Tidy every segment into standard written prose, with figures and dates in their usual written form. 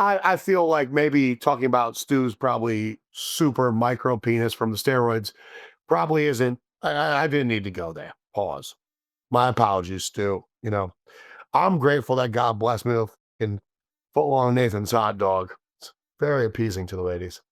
I feel like maybe talking about Stu's probably super micro penis from the steroids probably isn't. I didn't need to go there. Pause. My apologies, Stu. You know, I'm grateful that God blessed me with fucking foot long Nathan's hot dog. It's very appeasing to the ladies.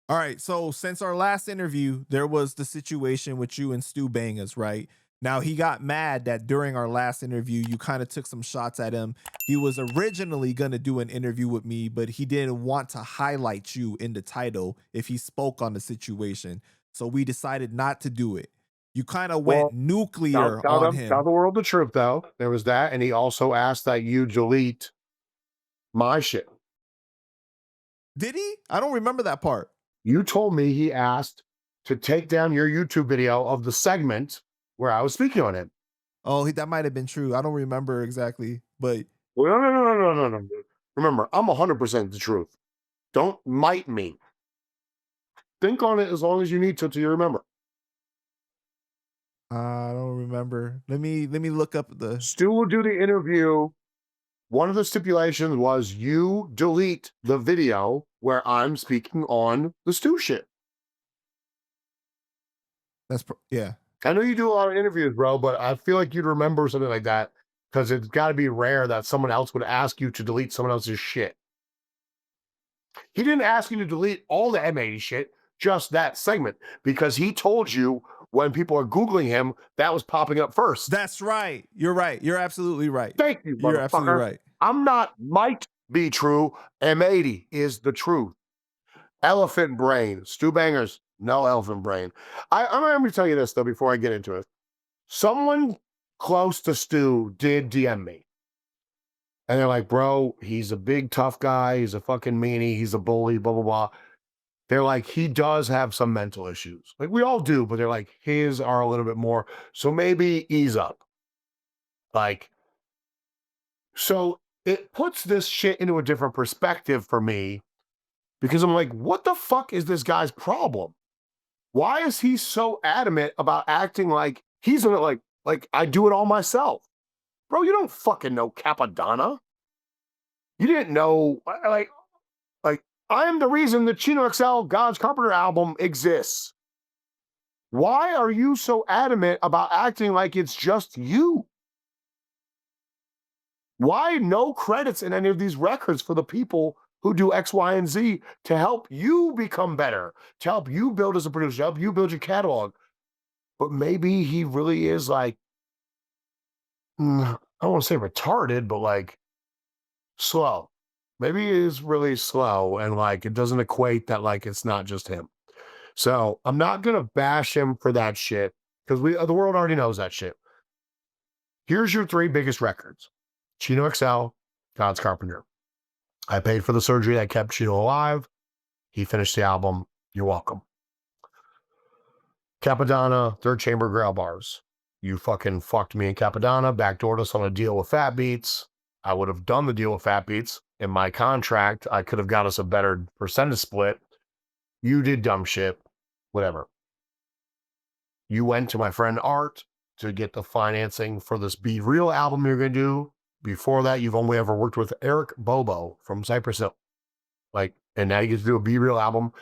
All right, so since our last interview, there was the situation with you and Stu Bangas, right? Now, he got mad that during our last interview, you kind of took some shots at him. He was originally going to do an interview with me, but he didn't want to highlight you in the title if he spoke on the situation. So we decided not to do it. You kind of went nuclear on him. Tell the world the truth, though. There was that, and he also asked that you delete my shit. Did he? I don't remember that part. You told me he asked to take down your YouTube video of the segment where I was speaking on it. Oh, that might have been true. I don't remember exactly, but well, no. Remember, I'm 100% the truth. Don't might me. Think on it as long as you need to till you remember. I don't remember. Let me look up the. Stu will do the interview. One of the stipulations was you delete the video where I'm speaking on the Stu shit. Yeah. I know you do a lot of interviews, bro, but I feel like you'd remember something like that because it's got to be rare that someone else would ask you to delete someone else's shit. He didn't ask you to delete all the M80 shit, just that segment, because he told you when people are Googling him, that was popping up first. That's right. You're right. You're absolutely right. Thank you, You're absolutely right. I'm not might be true. M80 is the truth. Elephant brain. Stu Bangas, no elephant brain. I'm going to tell you this, though, before I get into it. Someone close to Stu did DM me. And they're like, bro, he's a big, tough guy. He's a fucking meanie. He's a bully, blah, blah, blah. They're like, he does have some mental issues. Like, we all do, but they're like, his are a little bit more. So maybe ease up. Like, so it puts this shit into a different perspective for me because I'm like, what the fuck is this guy's problem? Why is he so adamant about acting like he's in it, like I do it all myself? Bro, you don't fucking know Capadonna. You didn't know, like, I am the reason the Chino XL God's Carpenter album exists. Why are you so adamant about acting like it's just you? Why no credits in any of these records for the people who do X, Y, and Z to help you become better, to help you build as a producer, to help you build your catalog? But maybe he really is like, I don't want to say retarded, but like slow. Maybe he is really slow and like it doesn't equate that like it's not just him. So I'm not going to bash him for that shit because the world already knows that shit. Here's your 3 biggest records. Chino XL, God's Carpenter. I paid for the surgery that kept Chino alive. He finished the album. You're welcome. Capadonna, Third Chamber Grail Bars. You fucking fucked me and Capadonna, backdoored us on a deal with Fat Beats. I would have done the deal with Fat Beats. In my contract, I could have got us a better percentage split. You did dumb shit. Whatever. You went to my friend Art to get the financing for this Be Real album you're going to do. Before that, you've only ever worked with Eric Bobo from Cypress Hill. Like, and now you get to do a Be Real album,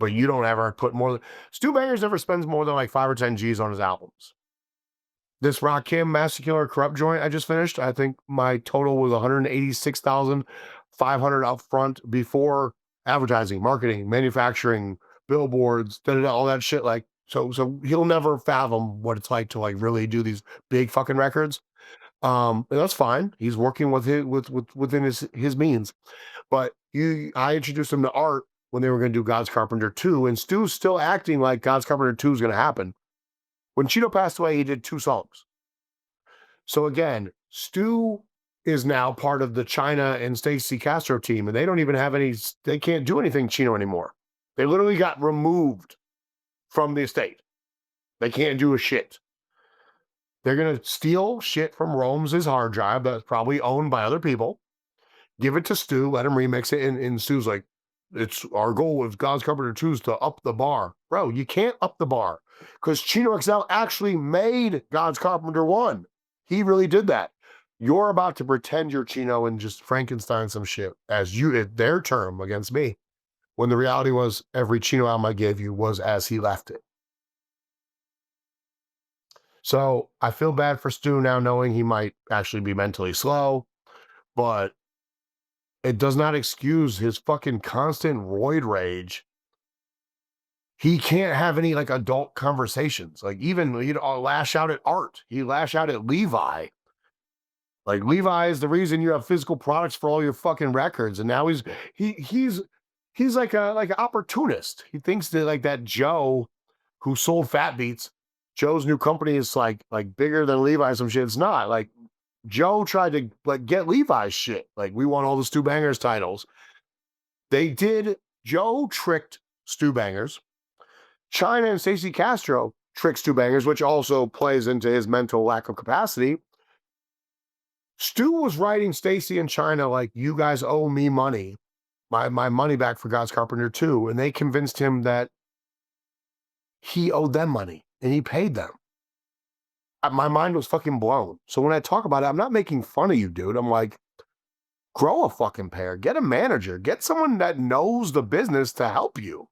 but you don't ever put more than... Stu Bangas never spends more than like 5 or 10 G's on his albums. This Rakim Massacre Corrupt joint I just finished, I think my total was $186,500 up front before advertising, marketing, manufacturing, billboards, all that shit. Like, so he'll never fathom what it's like to like really do these big fucking records. And that's fine. He's working with within his means. But I introduced him to Art when they were going to do God's Carpenter 2, and Stu's still acting like God's Carpenter 2 is going to happen. When Chino passed away, he did 2 songs. So again, Stu is now part of the China and Stacey Castro team, and they don't even have they can't do anything Chino anymore. They literally got removed from the estate. They can't do a shit. They're going to steal shit from Rome's hard drive that's probably owned by other people, give it to Stu, let him remix it, and Stu's like, it's our goal with God's Carpenter 2 is to up the bar. Bro, you can't up the bar because Chino XL actually made God's Carpenter 1. He really did that. You're about to pretend you're Chino and just Frankenstein some shit as their term against me. When the reality was every Chino album I gave you was as he left it. So I feel bad for Stu now knowing he might actually be mentally slow, but it does not excuse his fucking constant roid rage. He can't have any like adult conversations. Like even he'd lash out at Art. He lash out at Levi. Like Levi is the reason you have physical products for all your fucking records, and now he's like an opportunist. He thinks that like that Joe who sold Fat Beats, Joe's new company is like bigger than Levi's. Some shit. It's not. Like Joe tried to like get Levi's shit. Like we want all the Stu Bangers titles. They did. Joe tricked Stu Bangers. China and Stacey Castro tricked Stu Bangers, which also plays into his mental lack of capacity. Stu was writing Stacey and China like, you guys owe me money. My money back for God's Carpenter 2. And they convinced him that he owed them money and he paid them. My mind was fucking blown. So when I talk about it, I'm not making fun of you, dude. I'm like, grow a fucking pair. Get a manager. Get someone that knows the business to help you.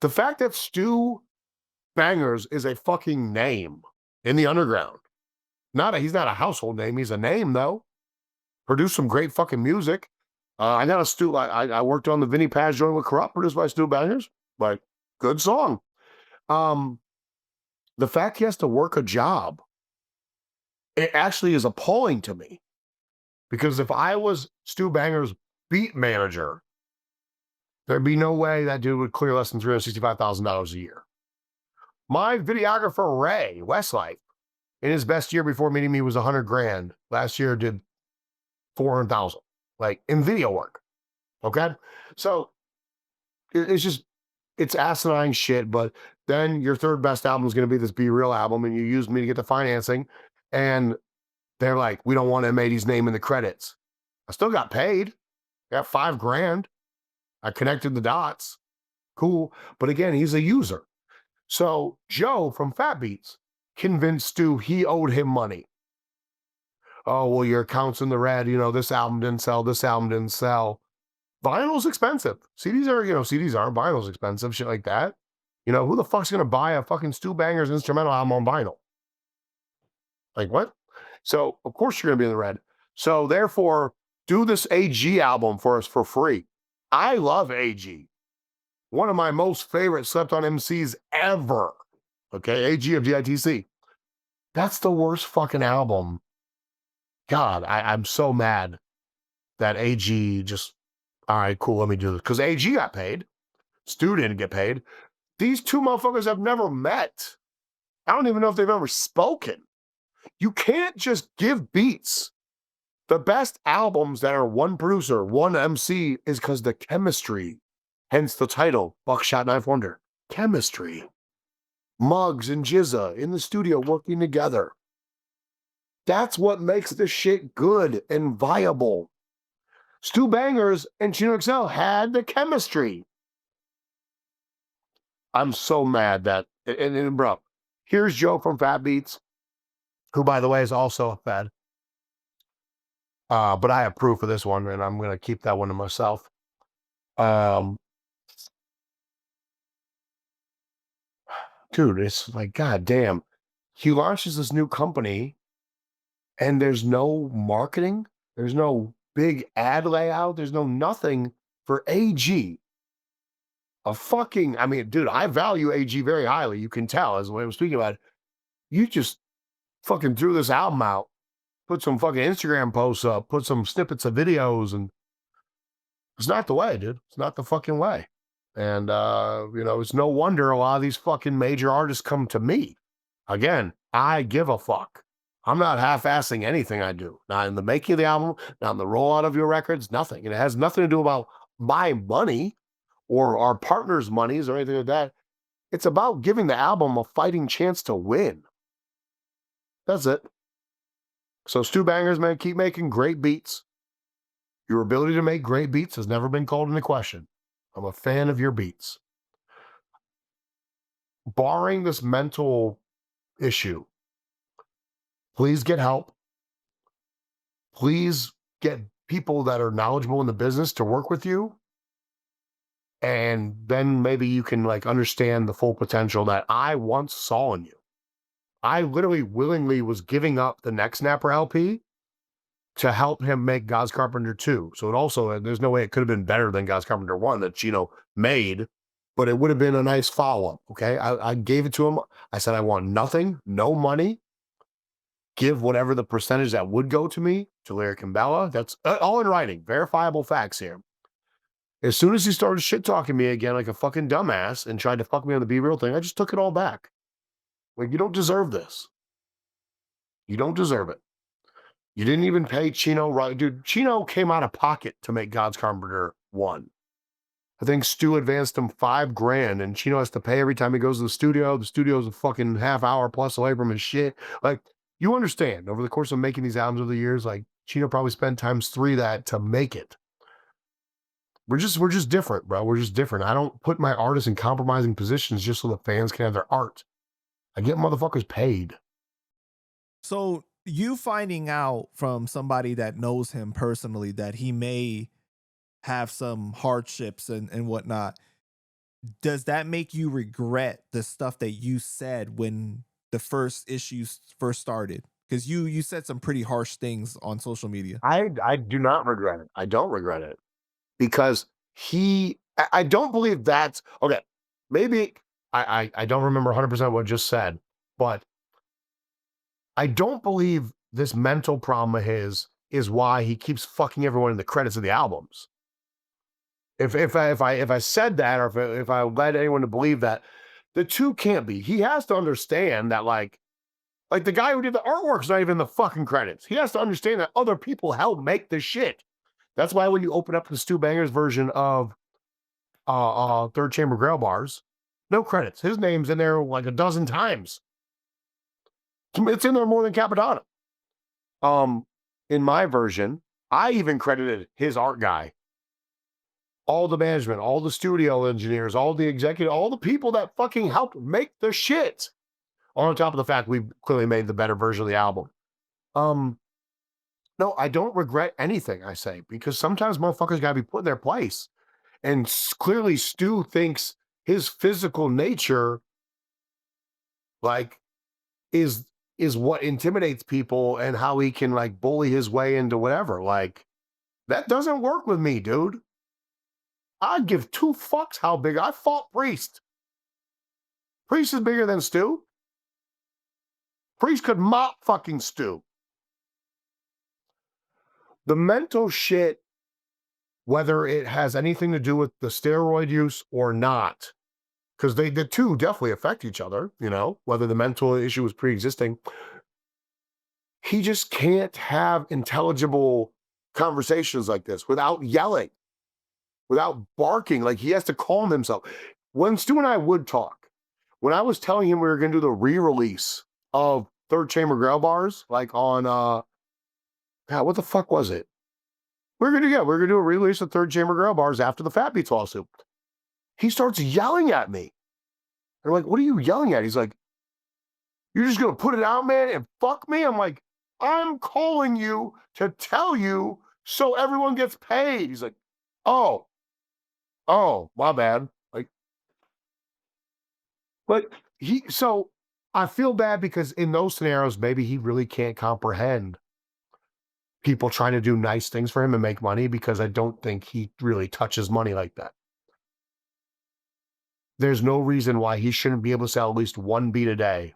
The fact that Stu Bangers is a fucking name in the underground. He's not a household name. He's a name, though. Produced some great fucking music. I got a Stu. I worked on the Vinny Paz joint with Corrupt, produced by Stu Bangers. Like, good song. The fact he has to work a job, it actually is appalling to me. Because if I was Stu Banger's beat manager, there'd be no way that dude would clear less than $365,000 a year. My videographer, Ray Westlife, in his best year before meeting me was $100,000. Last year did 400,000, like in video work. Okay. So it's asinine shit, but then your third best album is going to be this Be Real album, and you used me to get the financing, and they're like, we don't want M80's name in the credits. I still got paid. I got $5,000. I connected the dots. Cool. But again, he's a user. So Joe from Fat Beats convinced Stu he owed him money. Oh, well, your account's in the red. You know, this album didn't sell. This album didn't sell. Vinyl's expensive. CDs aren't. Vinyl's expensive. Shit like that. You know, who the fuck's going to buy a fucking Stu Bangers instrumental album on vinyl? Like, what? So, of course, you're going to be in the red. So, therefore, do this AG album for us for free. I love AG. One of my most favorite slept on MCs ever. Okay, AG of DITC. That's the worst fucking album. God, I'm so mad that AG just, all right, cool, let me do this. Because AG got paid. Stu didn't get paid. These two motherfuckers have never met. I don't even know if they've ever spoken. You can't just give beats. The best albums that are one producer, one MC, is because the chemistry. Hence the title, Buckshot Knife Wonder. Chemistry. Muggs and Jizza in the studio working together. That's what makes this shit good and viable. Stu Bangers and Chino XL had the chemistry. I'm so mad that, and bro, here's Joe from Fat Beats, who, by the way, is also a Fed. But I have proof of this one, and I'm going to keep that one to myself. Dude, it's like, God damn. He launches this new company, and there's no marketing. There's no big ad layout. There's no nothing for AG. I mean, dude, I value AG very highly. You can tell as the way I'm speaking about it. You just fucking threw this album out, put some fucking Instagram posts up, put some snippets of videos, and it's not the way, dude. It's not the fucking way. And, it's no wonder a lot of these fucking major artists come to me. Again, I give a fuck. I'm not half-assing anything I do. Not in the making of the album, not in the rollout of your records, nothing. And it has nothing to do about my money or our partners' monies or anything like that. It's about giving the album a fighting chance to win. That's it. So Stu Bangers, man, keep making great beats. Your ability to make great beats has never been called into question. I'm a fan of your beats. Barring this mental issue, please get help. please get people that are knowledgeable in the business to work with you. And then maybe you can like understand the full potential that I once saw in you. I literally willingly was giving up the Neck Snapper LP to help him make God's Carpenter 2. So it also, there's no way it could have been better than God's Carpenter 1 that Chino made, but it would have been a nice follow-up. Okay. I gave it to him. I said, I want nothing, no money. Give whatever the percentage that would go to me, to Lyric and Bella. That's all in writing, verifiable facts here. As soon as he started shit talking me again like a fucking dumbass and tried to fuck me on the Be Real thing, I just took it all back. Like, you don't deserve this. You don't deserve it. You didn't even pay Chino right. Dude, Chino came out of pocket to make God's Carpenter 1. I think Stu advanced him $5,000 and Chino has to pay every time he goes to the studio. The studio's a fucking half hour plus away from his shit. Like, you understand, over the course of making these albums over the years, like, Chino probably spent times 3 that to make it. We're just different, bro. We're just different. I don't put my artists in compromising positions just so the fans can have their art. I get motherfuckers paid. So you finding out from somebody that knows him personally that he may have some hardships and whatnot, does that make you regret the stuff that you said when the first issues first started? Because you said some pretty harsh things on social media. I do not regret it. I don't regret it. Because I don't believe that's okay. Maybe I don't remember 100% what I just said, but I don't believe this mental problem of his is why he keeps fucking everyone in the credits of the albums. If I said that, or if I led anyone to believe that, the two can't be. He has to understand that like the guy who did the artwork's not even in the fucking credits. He has to understand that other people helped make the shit. That's why when you open up the Stu Bangas version of Third Chamber Grail Bars, no credits. His name's in there like a dozen times. It's in there more than Capadonna. In my version, I even credited his art guy. All the management, all the studio engineers, all the executive, all the people that fucking helped make the shit. On top of the fact we clearly made the better version of the album. No, I don't regret anything I say, because sometimes motherfuckers gotta be put in their place. And clearly Stu thinks his physical nature like is what intimidates people and how he can like bully his way into whatever. Like, that doesn't work with me, dude. I'd give 2 fucks how big. I fought Priest. Priest is bigger than Stu. Priest could mop fucking Stu. The mental shit, whether it has anything to do with the steroid use or not, because the two definitely affect each other, you know, whether the mental issue was pre-existing. He just can't have intelligible conversations like this without yelling, without barking. Like, he has to calm himself. When Stu and I would talk, when I was telling him we were going to do the re-release of Third Chamber Grail Bars, like on, God, what the fuck was it? We're going to do a re-release of Third Chamber Grail Bars after the Fat Beats lawsuit. He starts yelling at me. And I'm like, what are you yelling at? He's like, you're just going to put it out, man, and fuck me? I'm like, I'm calling you to tell you so everyone gets paid. He's like, oh, my bad. But so I feel bad because in those scenarios, maybe he really can't comprehend people trying to do nice things for him and make money, because I don't think he really touches money like that. There's no reason why he shouldn't be able to sell at least 1 beat a day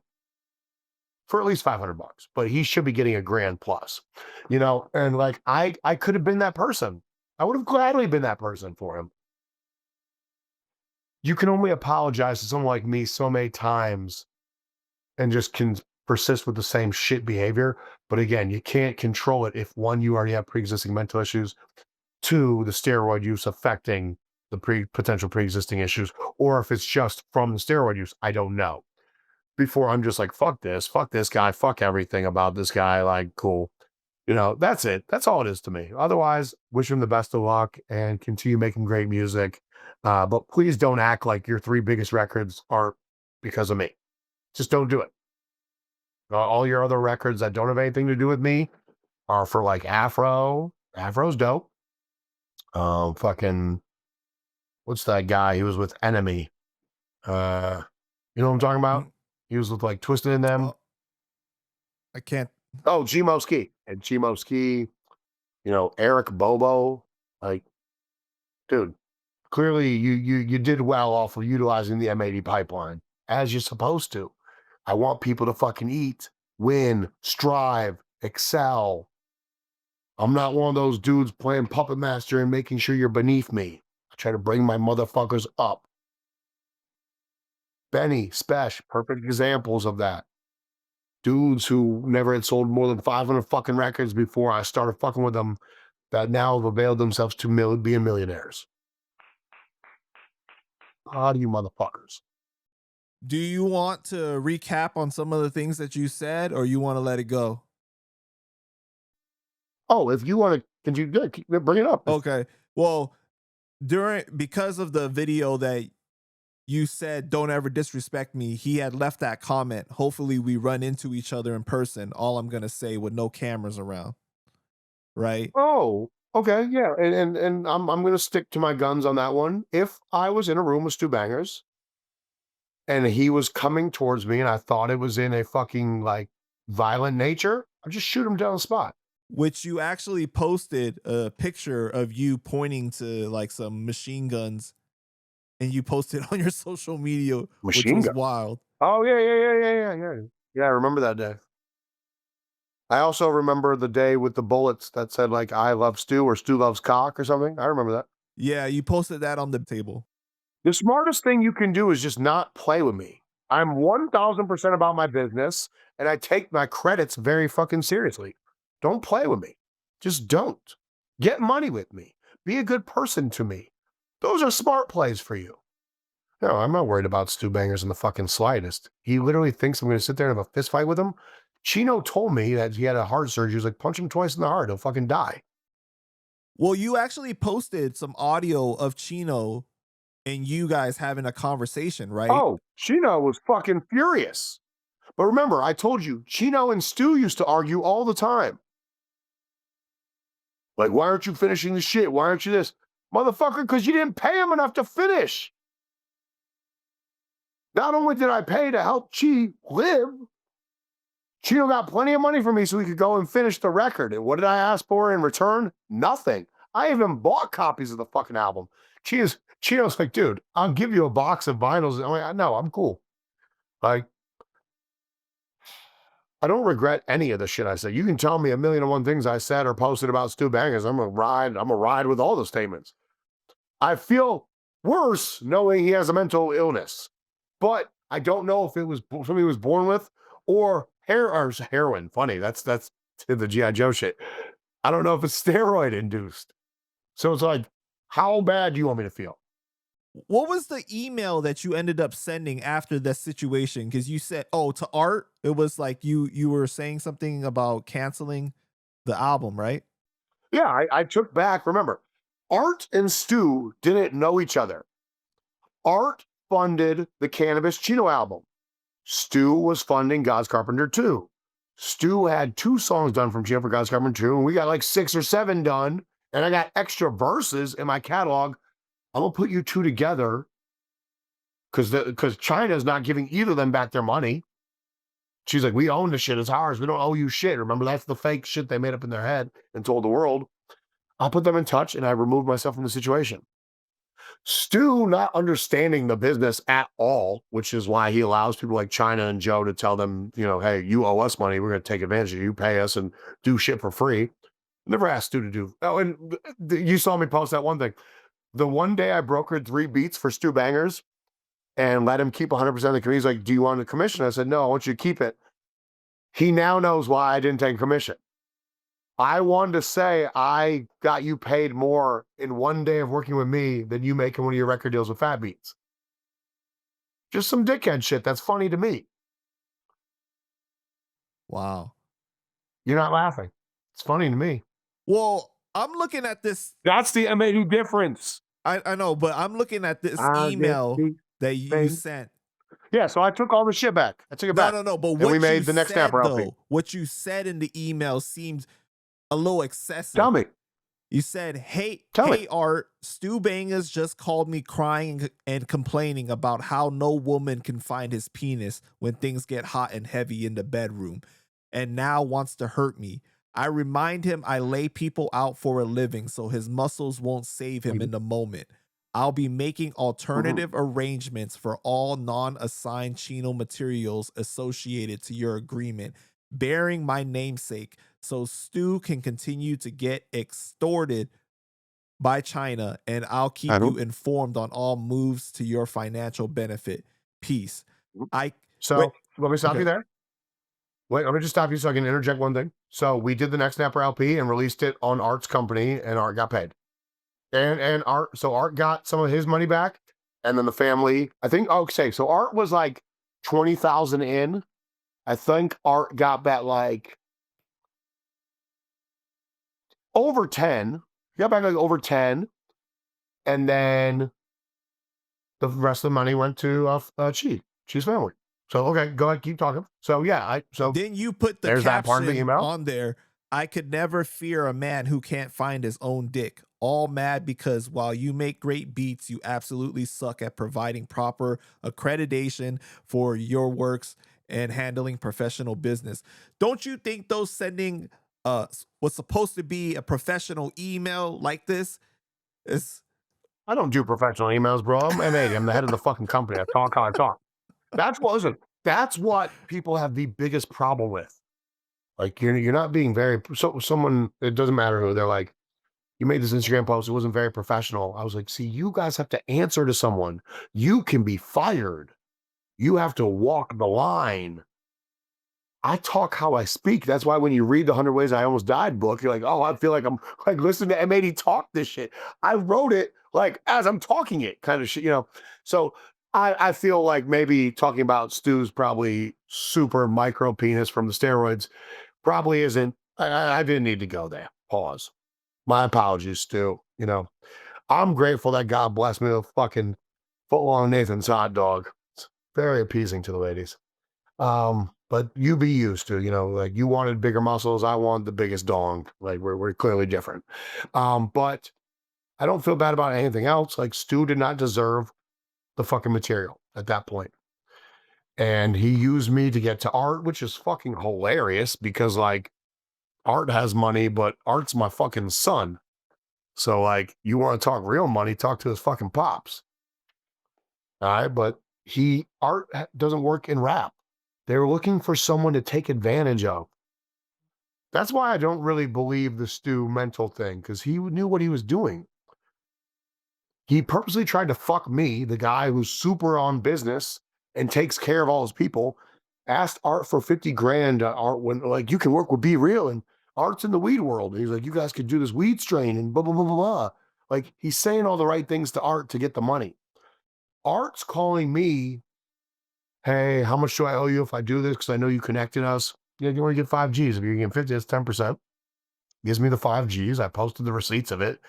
for at least $500, but he should be getting $1,000 plus, you know? And like, I could have been that person. I would have gladly been that person for him. You can only apologize to someone like me so many times and just can persist with the same shit behavior. But again, you can't control it if 1, you already have pre-existing mental issues, 2, the steroid use affecting the potential pre-existing issues, or if it's just from the steroid use. I don't know. Before I'm just like, fuck this guy, fuck everything about this guy, like, cool. You know, that's it. That's all it is to me. Otherwise, wish him the best of luck and continue making great music. But please don't act like your 3 biggest records are because of me. Just don't do it. All your other records that don't have anything to do with me are for like Afro. Afro's dope. Fucking, what's that guy? He was with Enemy. You know what I'm talking about? Mm, He was with like Twisted in Them. oh, I can't. Oh, Gmo Ski. And Gmo Ski, Eric Bobo. Like, dude, clearly you did well off of utilizing the M80 pipeline as you're supposed to. I want people to fucking eat, win, strive, excel. I'm not one of those dudes playing puppet master and making sure you're beneath me. I try to bring my motherfuckers up. Benny, Spesh, perfect examples of that. Dudes who never had sold more than 500 fucking records before I started fucking with them that now have availed themselves to being millionaires. How do you motherfuckers? Do you want to recap on some of the things that you said, or you want to let it go? Oh, if you want to continue, good, bring it up. Okay. Well, because of the video that you said, "Don't ever disrespect me," he had left that comment. Hopefully, we run into each other in person. All I'm gonna say with no cameras around, right? Oh, okay, yeah, and I'm gonna stick to my guns on that one. If I was in a room with Stu Bangers and he was coming towards me and I thought it was in a fucking like violent nature, I'd just shoot him down the spot. Which you actually posted a picture of you pointing to like some machine guns, and you posted on your social media, which Machine was gun. wild. Oh yeah. Yeah, I remember that day. I also remember the day with the bullets that said like "I love Stu" or "Stu loves cock" or something. I remember that. Yeah, you posted that on the table. The smartest thing you can do is just not play with me. I'm 1000% about my business and I take my credits very fucking seriously. Don't play with me. Just don't. Get money with me. Be a good person to me. Those are smart plays for you. No, I'm not worried about Stu Bangers in the fucking slightest. He literally thinks I'm going to sit there and have a fist fight with him. Chino told me that he had a heart surgery. He was like, punch him twice in the heart. He'll fucking die. Well, you actually posted some audio of Chino and you guys having a conversation, right? Oh, Chino was fucking furious. But remember, I told you, Chino and Stu used to argue all the time. Like, why aren't you finishing the shit? Why aren't you this? Motherfucker, because you didn't pay him enough to finish. Not only did I pay to help Chi live, Chino got plenty of money for me so he could go and finish the record. And what did I ask for in return? Nothing. I even bought copies of the fucking album. Chino's like, dude, I'll give you a box of vinyls. I'm like, no, I'm cool. Like, I don't regret any of the shit I said. You can tell me a million and one things I said or posted about Stu Bangers. I'm gonna ride with all the statements. I feel worse knowing he has a mental illness, but I don't know if it was something he was born with or heroin. Funny, that's the GI Joe shit. I don't know if it's steroid induced. So it's like, how bad do you want me to feel? What was the email that you ended up sending after that situation? Because you said, "Oh, to Art." It was like you were saying something about canceling the album, right? Yeah, I took back. Remember, Art and Stu didn't know each other. Art funded the Canibus Chino album. Stu was funding God's Carpenter 2. Stu had 2 songs done from Chino for God's Carpenter 2, and we got like 6 or 7 done, and I got extra verses in my catalog. I'm gonna put you 2 together because China's not giving either of them back their money. She's like, we own the shit, it's ours. We don't owe you shit. Remember, that's the fake shit they made up in their head and told the world. I'll put them in touch, and I removed myself from the situation. Stu not understanding the business at all, which is why he allows people like China and Joe to tell them, hey, you owe us money. We're going to take advantage of you, pay us, and do shit for free. Never asked Stu to do. Oh, and you saw me post that one thing. The one day I brokered 3 beats for Stu Bangers and let him keep 100% of the commission. He's like, do you want a commission? I said, no, I want you to keep it. He now knows why I didn't take a commission. I wanted to say I got you paid more in one day of working with me than you make in one of your record deals with Fat Beats. Just some dickhead shit that's funny to me. Wow. You're not laughing. It's funny to me. Well, I'm looking at this. That's the amazing difference. I know, but I'm looking at this email that you sent. Yeah, so I took all the shit back. I took it back. No. But and what we made you the next said, Snapper LP. though, what you said in the email seems a little excessive. Tell me. You said, hey, Tell me. hey, Art, Stu Bangas just called me crying and complaining about how no woman can find his penis when things get hot and heavy in the bedroom, and now wants to hurt me. I remind him I lay people out for a living so his muscles won't save him in the moment. I'll be making alternative arrangements for all non-assigned Chino materials associated to your agreement, bearing my namesake, so Stu can continue to get extorted by China, and I'll keep you informed on all moves to your financial benefit. Peace. I So wait. let me stop you Okay. there. Wait, let me just stop you so I can interject one thing. So we did the Next Snapper LP and released it on Art's company, and Art got paid. And Art got some of his money back, and then the family, I think, okay, so Art was like 20,000 in. I think Art got back like over 10. He got back like over 10, and then the rest of the money went to Chi's family. So okay, go ahead, keep talking. So yeah, Then you put the there's that part of the caption email. on there. I could never fear a man who can't find his own dick. All mad because while you make great beats, you absolutely suck at providing proper accreditation for your works and handling professional business. Don't you think those sending what's supposed to be a professional email like this is I don't do professional emails, bro. I'm M80. I'm the head of the fucking company. I talk how I talk. That's what people have the biggest problem with. Like you're not being very someone, it doesn't matter who, they're like, you made this Instagram post, it wasn't very professional. I was like, see, you guys have to answer to someone. You can be fired. You have to walk the line. I talk how I speak. That's why when you read the 100 Ways I Almost Died book, you're like, oh, I feel like I'm like listening to M80 talk this shit. I wrote it like as I'm talking it kind of shit, you know? So I feel like maybe talking about Stu's probably super micro penis from the steroids probably isn't, I didn't need to go there. Pause. My apologies, Stu. You know, I'm grateful that God blessed me with fucking foot-long Nathan's hot dog. It's very appeasing to the ladies. But you be used to, you know, like you wanted bigger muscles, I want the biggest dong. Like we're clearly different. But I don't feel bad about anything else. Like Stu did not deserve the fucking material at that point. And he used me to get to Art, which is fucking hilarious because like Art has money, but Art's my fucking son. So like you want to talk real money, talk to his fucking pops. All right, but Art doesn't work in rap. They were looking for someone to take advantage of. That's why I don't really believe the Stu mental thing, because he knew what he was doing. He purposely tried to fuck me, the guy who's super on business and takes care of all his people, asked Art for 50 grand. Art, when like, you can work with Be Real, and Art's in the weed world. He's like, you guys could do this weed strain and blah, blah, blah, blah, blah. Like, he's saying all the right things to Art to get the money. Art's calling me, hey, how much do I owe you if I do this? Because I know you connected us. Yeah, you want to get 5 Gs. If you're getting 50, it's 10%. Gives me the 5 Gs. I posted the receipts of it.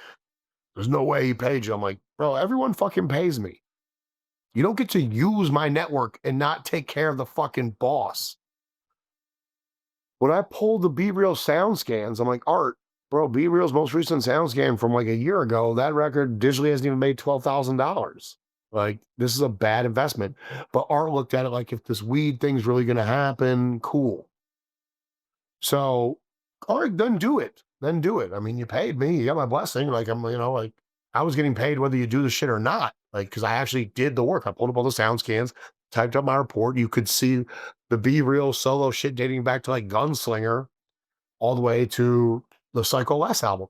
There's no way he paid you. I'm like, bro, everyone fucking pays me. You don't get to use my network and not take care of the fucking boss. When I pulled the Be Real sound scans, I'm like, Art, bro, Be Real's most recent sound scan from like a year ago, that record digitally hasn't even made $12,000. Like, this is a bad investment. But Art looked at it like, if this weed thing's really going to happen, cool. So, Art, then do it. Then do it. I mean, you paid me. You got my blessing. Like, I'm, you know, like, I was getting paid whether you do the shit or not. Like, because I actually did the work. I pulled up all the sound scans, typed up my report. You could see the Be Real solo shit dating back to like Gunslinger all the way to the Psycho Les album.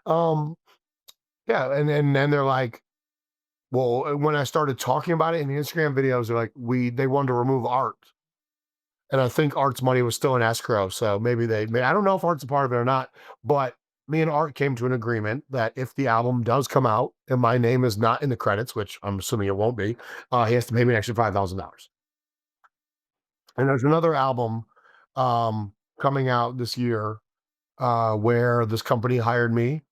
Um, yeah, and then they're like, well, when I started talking about it in the Instagram videos, they're like, they wanted to remove Art. And I think Art's money was still in escrow. So maybe I don't know if Art's a part of it or not, but me and Art came to an agreement that if the album does come out and my name is not in the credits, which I'm assuming it won't be, he has to pay me an extra $5,000. And there's another album coming out this year where this company hired me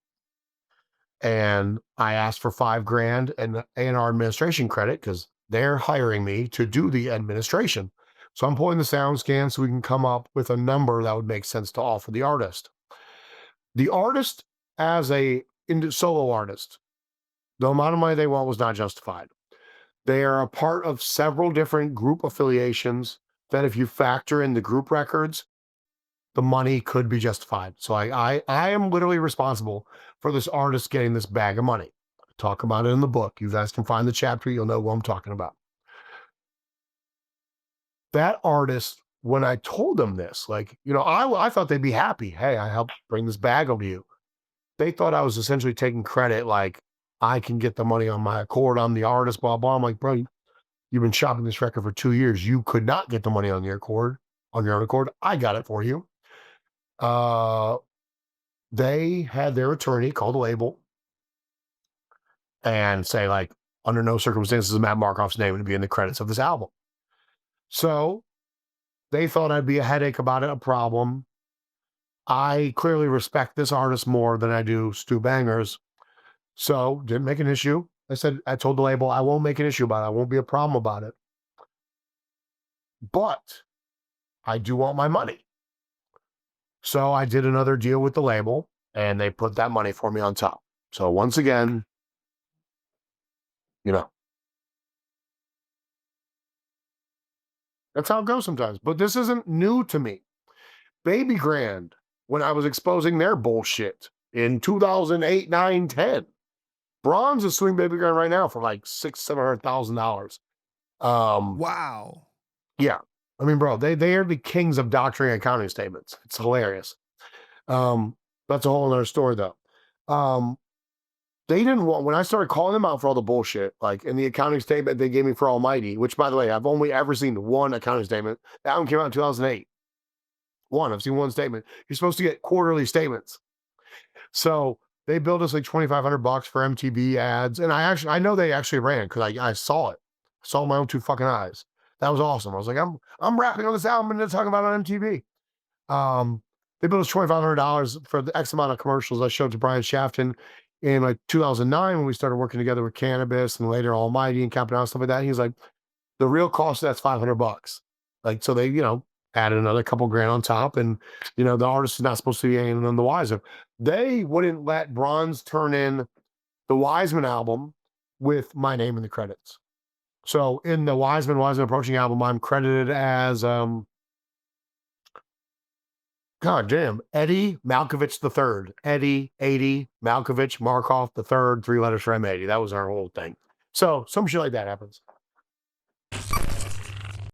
and I asked for 5 grand and A&R administration credit because they're hiring me to do the administration. So I'm pulling the sound scan so we can come up with a number that would make sense to offer the artist. The artist as a solo artist, the amount of money they want was not justified. They are a part of several different group affiliations that if you factor in the group records, the money could be justified. So I am literally responsible for this artist getting this bag of money. I talk about it in the book. You guys can find the chapter, you'll know what I'm talking about. That artist, when I told them this, like, you know, I thought they'd be happy. Hey, I helped bring this bag over to you. They thought I was essentially taking credit, like, I can get the money on my accord. I'm the artist, blah, blah. I'm like, bro, you've been shopping this record for 2 years. You could not get the money on your own accord. I got it for you. They had their attorney call the label and say, like, under no circumstances is Matt Markoff's name to be in the credits of this album. So they thought I'd be a headache about it, a problem. I clearly respect this artist more than I do Stu Bangas. So didn't make an issue. I told the label, I won't make an issue about it. I won't be a problem about it. But I do want my money. So I did another deal with the label and they put that money for me on top. So once again, you know, that's how it goes sometimes. But this isn't new to me. Baby Grand, when I was exposing their bullshit in 2008, 9, 10. Bronze is suing Baby Grand right now for like $600,000-$700,000. Wow. Yeah. I mean, bro, they are the kings of doctoring accounting statements. It's hilarious. That's a whole other story though. They didn't want, when I started calling them out for all the bullshit, like in the accounting statement they gave me for Almighty, which by the way, I've only ever seen one accounting statement. That one came out in 2008. I've seen one statement. You're supposed to get quarterly statements. So they billed us like $2,500 for MTV ads. And I know they actually ran because I saw it. I saw my own two fucking eyes. That was awesome. I was like, I'm rapping on this album and they're talking about it on MTV. They billed us $2,500 for the X amount of commercials I showed to Brian Shafton in like 2009 when we started working together with Canibus and later Almighty and Capital and stuff like that. He's like, the real cost of that's $500. Like, so they, added another couple grand on top, and the artist is not supposed to be any of them the wiser. They wouldn't let Bronze turn in the Wiseman album with my name in the credits. So in the Wiseman Approaching album, I'm credited as God damn, Eddie Malkovich III. Eddie 80 Malkovich Markov III, 3 letters for M80. That was our whole thing. So some shit like that happens.